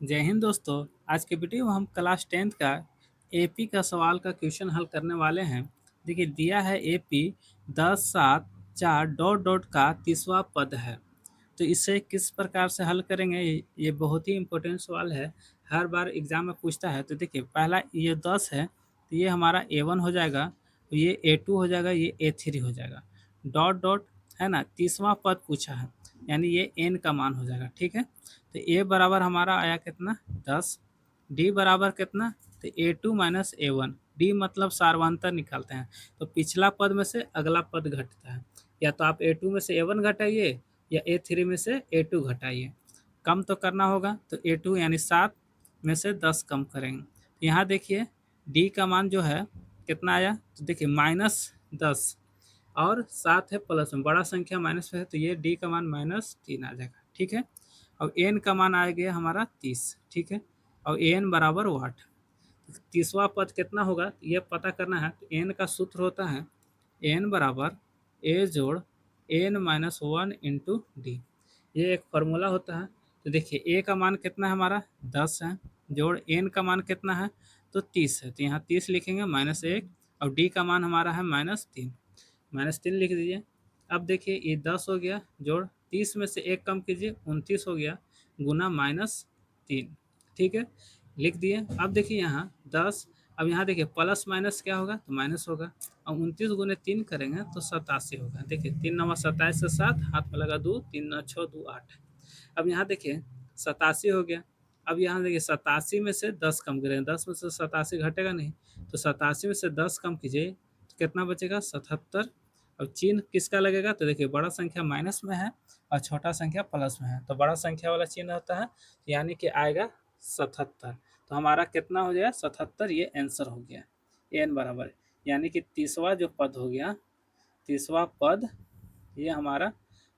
जय हिंद दोस्तों। आज के वीडियो में हम क्लास 10th का एपी का सवाल का क्वेश्चन हल करने वाले हैं। देखिए दिया है एपी 10 7 4 डॉट डॉट का 30वां पद है। तो इसे किस प्रकार से हल करेंगे, ये बहुत ही इम्पोर्टेंट सवाल है। हर बार एग्जाम में पूछता है। तो देखिए पहला ये 10 है तो ये हमारा A1 हो जाएगा, तो ये A2 हो जाएगा, ये A3 हो जाएगा। डॉट डॉट है ना, 30वां पद पूछा है यानी ये n का मान हो जाएगा। ठीक है, तो a बराबर हमारा आया कितना 10, d बराबर कितना, तो A2 माइनस A1। d मतलब सार्वंतर निकालते हैं, तो पिछला पद में से अगला पद घटता है। या तो आप A2 में से A1 घटाइए या A3 में से A2 घटाइए। कम तो करना होगा, तो A2 यानी 7 में से 10 कम करेंगे। तो यहाँ देखिए d का मान जो है कितना आया, तो देखिए -10 और 7 है प्लस में, बड़ा संख्या माइनस में है तो ये d का मान -3 आ जाएगा। ठीक है, और एन का मान आ गया हमारा 30। ठीक है, और एन बराबर वाट। 30वां पद कितना होगा ये पता करना है, तो एन का सूत्र होता है एन बराबर ए जोड़ एन माइनस 1 इंटू डी। ये एक फॉर्मूला होता है। तो देखिए ए का मान कितना है हमारा 10 है, जोड़ एन का मान कितना है तो 30 है, तो यहाँ 30 लिखेंगे -1, और डी का मान हमारा है -3, -3 लिख दीजिए। अब देखिए ये 10 हो गया, जोड़ 30 में से 1 कम कीजिए 29 हो गया, गुना -3। ठीक है, लिख दिए। अब देखिए यहाँ 10, अब यहाँ देखिए प्लस माइनस क्या होगा तो माइनस होगा, और 29 गुने 3 करेंगे तो 87 होगा। देखिए 3 नवा 27 से 7 हाथ में लगा 2, 3 9 6 2 8। अब यहाँ देखिए 87 हो गया। अब यहाँ देखिए 87 में से 10 कम करेंगे, 10 में से 87 घटेगा नहीं, तो 87 में से 10 कम कीजिए तो कितना बचेगा 77। अब चिन्ह किसका लगेगा, तो देखिए बड़ा संख्या माइनस में है और छोटा संख्या प्लस में है, तो बड़ा संख्या वाला चिन्ह होता है, यानी कि आएगा 77। तो हमारा कितना हो जाएगा 77, ये आंसर हो गया एन बराबर, यानी कि 30वां जो पद हो गया, 30वां पद ये हमारा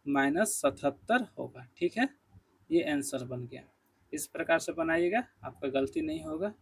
-77 होगा। ठीक है, ये आंसर बन गया। इस प्रकार से बनाइएगा, आपका गलती नहीं होगा।